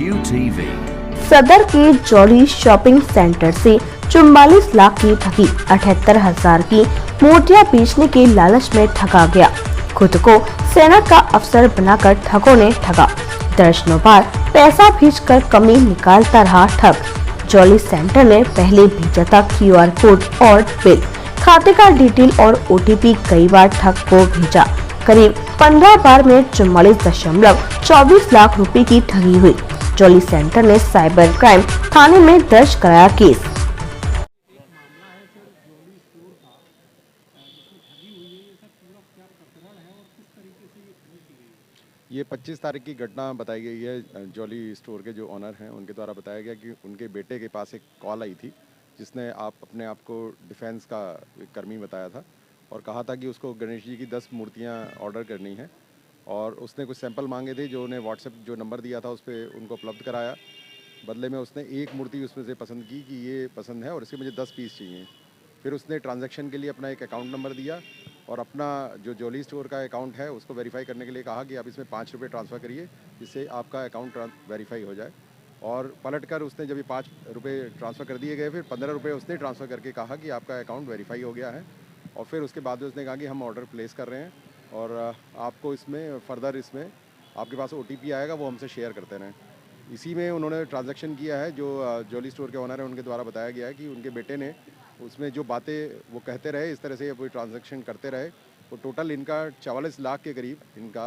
QTV। सदर के jolly shopping centre से 44 लाख की ठगी, 78,000 की मूर्तियां बेचने के लालच में ठगा गया। खुद को सेना का अफसर बनाकर ठगों ने ठगा। दर्जनों बार पैसा भेजकर कमी निकालता रहा ठग। जॉली सेंटर ने पहले भेजा था QR कोड और बिल, खाते का डिटेल और OTP कई बार ठग को भेजा। करीब 15 बार में 44.24 लाख रुपए की ठगी हुई। जॉली सेंटर ने साइबर क्राइम थाने में दर्ज कराया केस। ये 25 तारीख की घटना बताई गई है। जॉली स्टोर के जो ऑनर हैं उनके द्वारा बताया गया कि उनके बेटे के पास एक कॉल आई थी जिसने अपने आप को डिफेंस का कर्मी बताया था और कहा था कि उसको गणेश जी की 10 मूर्तियां ऑर्डर करनी है और उसने कुछ सैंपल मांगे थे जो उन्हें व्हाट्सएप जो नंबर दिया था उस पर उनको उपलब्ध कराया। बदले में उसने एक मूर्ति उसमें से पसंद की कि ये पसंद है और इसके मुझे 10 पीस चाहिए। फिर उसने ट्रांजैक्शन के लिए अपना एक अकाउंट नंबर दिया और अपना जो जॉली स्टोर का अकाउंट है उसको वेरीफाई करने के लिए कहा कि आप इसमें 5 रुपये ट्रांसफ़र करिए जिससे आपका अकाउंट वेरीफाई हो जाए। और पलट कर उसने जब ये 5 रुपये ट्रांसफ़र कर दिए गए फिर 15 रुपये उसने ट्रांसफ़र करके कहा कि आपका अकाउंट वेरीफाई हो गया है। और फिर उसके बाद उसने कहा कि हम ऑर्डर प्लेस कर रहे हैं और आपको इसमें फर्दर इसमें आपके पास OTP आएगा, वो हमसे शेयर करते रहें। इसी में उन्होंने ट्रांजैक्शन किया है। जो जॉली स्टोर के ओनर हैं उनके द्वारा बताया गया है कि उनके बेटे ने उसमें जो बातें वो कहते रहे, इस तरह से कोई ट्रांजैक्शन करते रहे, तो टोटल इनका 44 लाख के करीब इनका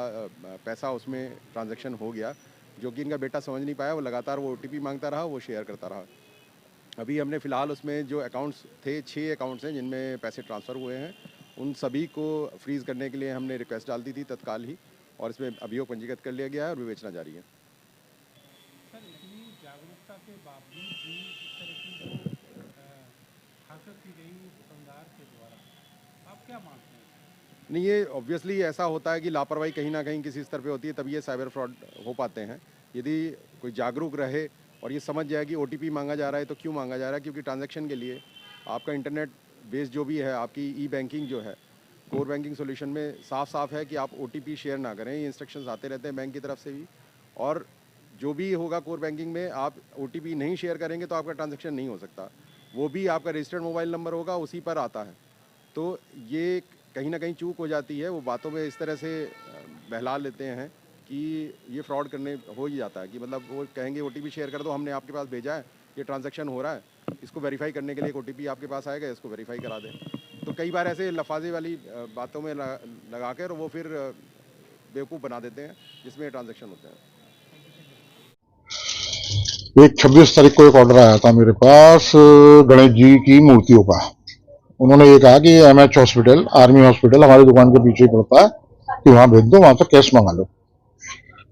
पैसा उसमें ट्रांजैक्शन हो गया, जो कि इनका बेटा समझ नहीं पाया। वो लगातार वो OTP मांगता रहा, वो शेयर करता रहा। अभी हमने फ़िलहाल उसमें जो अकाउंट्स थे 6 अकाउंट्स हैं जिनमें पैसे ट्रांसफ़र हुए हैं, उन सभी को फ्रीज़ करने के लिए हमने रिक्वेस्ट डाल दी थी तत्काल ही और इसमें अभियोग पंजीकृत कर लिया गया है और विवेचना जारी है। सर, इतनी जागरूकता के बावजूद भी इस तरह की जो हरकत की गई दुकानदार के द्वारा, आप क्या मानते हैं? नहीं, ये ऑब्वियसली ऐसा होता है कि लापरवाही कहीं ना कहीं किसी स्तर पे होती है, तभी ये साइबर फ्रॉड हो पाते हैं। यदि कोई जागरूक रहे और ये समझ जाए कि OTP मांगा जा रहा है तो क्यों मांगा जा रहा है, क्योंकि ट्रांजैक्शन के लिए आपका इंटरनेट बेस्ड जो भी है, आपकी ई-बैंकिंग जो है, कोर बैंकिंग सॉल्यूशन में साफ है कि आप OTP शेयर ना करें। ये इंस्ट्रक्शंस आते रहते हैं बैंक की तरफ से भी, और जो भी होगा कोर बैंकिंग में आप OTP नहीं शेयर करेंगे तो आपका ट्रांजैक्शन नहीं हो सकता। वो भी आपका रजिस्टर्ड मोबाइल नंबर होगा, उसी पर आता है। तो ये कहीं ना कहीं चूक हो जाती है। वो बातों में इस तरह से बहला लेते हैं कि ये फ्रॉड करने हो ही जाता है कि मतलब वो कहेंगे OTP शेयर कर दो, हमने आपके पास भेजा है, ये ट्रांजैक्शन हो रहा है, इसको वेरीफाई करने के लिए एक OTP आपके पास आएगा, इसको वेरीफाई करा दें। तो कई बार ऐसे लफाजे वाली बातों में लगा कर वो फिर बेवकूफ़ बना देते हैं जिसमें ट्रांजैक्शन होते हैं। एक 26 तारीख को एक ऑर्डर आया था मेरे पास गणेश जी की मूर्तियों का। उन्होंने ये कहा कि MH हॉस्पिटल, आर्मी हॉस्पिटल हमारी दुकान के पीछे ही पड़ता है, कि वहां भेज दो, वहां से कैश मंगा लो।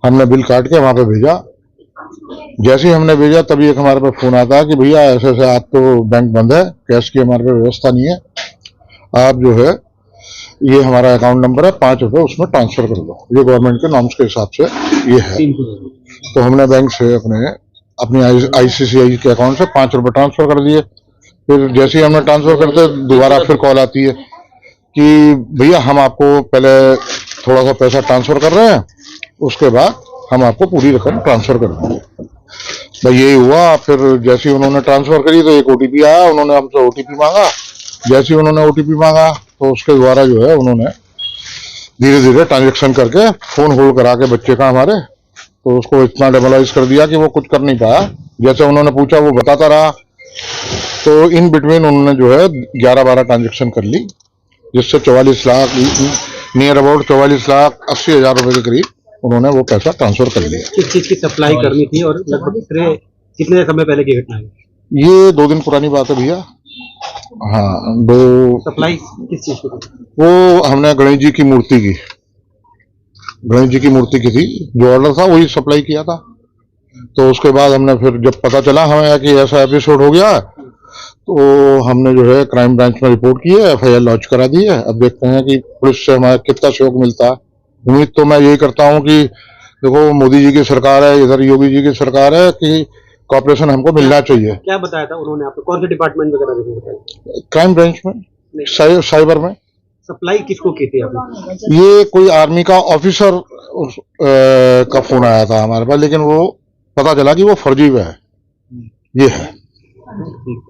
हमने बिल काट के वहां पे भेजा। जैसे ही हमने भेजा तभी एक हमारे पे फोन आता है कि भैया ऐसे ऐसे आज तो बैंक बंद है, कैश की हमारे पे व्यवस्था नहीं है, आप जो है ये हमारा अकाउंट नंबर है, 5 रुपये उसमें ट्रांसफर कर दो। ये गवर्नमेंट के नॉर्म्स के हिसाब से ये है। तो हमने बैंक से अपनी ICICI के अकाउंट से 5 रुपये ट्रांसफर कर दिए। फिर जैसे ही हमने ट्रांसफर करते दोबारा फिर कॉल आती है कि भैया हम आपको पहले थोड़ा सा पैसा ट्रांसफर कर रहे हैं, उसके बाद हम आपको पूरी रकम ट्रांसफर कर देंगे। भाई यही हुआ। फिर जैसे ही उन्होंने ट्रांसफर करी तो एक OTP आया, उन्होंने हमसे OTP मांगा। जैसे ही उन्होंने OTP मांगा तो उसके द्वारा जो है उन्होंने धीरे धीरे ट्रांजेक्शन करके फोन होल्ड करा के बच्चे का हमारे, तो उसको इतना डेमोलाइज कर दिया कि वो कुछ कर नहीं पाया। जैसे उन्होंने पूछा वो बताता रहा। तो इन बिटवीन उन्होंने जो है 11-12 ट्रांजेक्शन कर ली, जिससे 44 लाख नियर अबाउट 44,80,000 रुपए के करीब उन्होंने वो पैसा ट्रांसफर कर लिया। किस चीज की सप्लाई करनी थी और लगभग कितने समय पहले की घटना है? ये 2 दिन पुरानी बात है भैया। हाँ, 2 सप्लाई किस चीज की थी? वो हमने गणेश जी की मूर्ति की थी। जो ऑर्डर था वही सप्लाई किया था। तो उसके बाद हमने फिर जब पता चला हमें कि ऐसा एपिसोड हो गया, तो हमने जो है क्राइम ब्रांच में रिपोर्ट की है, FIR लॉन्च करा दी है। अब देखते हैं कि पुलिस से हमारा कितना सहयोग मिलता है। उम्मीद तो मैं यही करता हूं कि देखो मोदी जी की सरकार है, इधर योगी जी की सरकार है, कि कॉर्पोरेशन हमको मिलना चाहिए। क्या बताया था उन्होंने आपको? कौन से डिपार्टमेंट वगैरह में बताया? क्राइम ब्रांच में, साइबर में। सप्लाई किसको की थी आपने? ये कोई आर्मी का ऑफिसर का फोन आया था हमारे पास, लेकिन वो पता चला कि वो फर्जी है, ये है। ठीक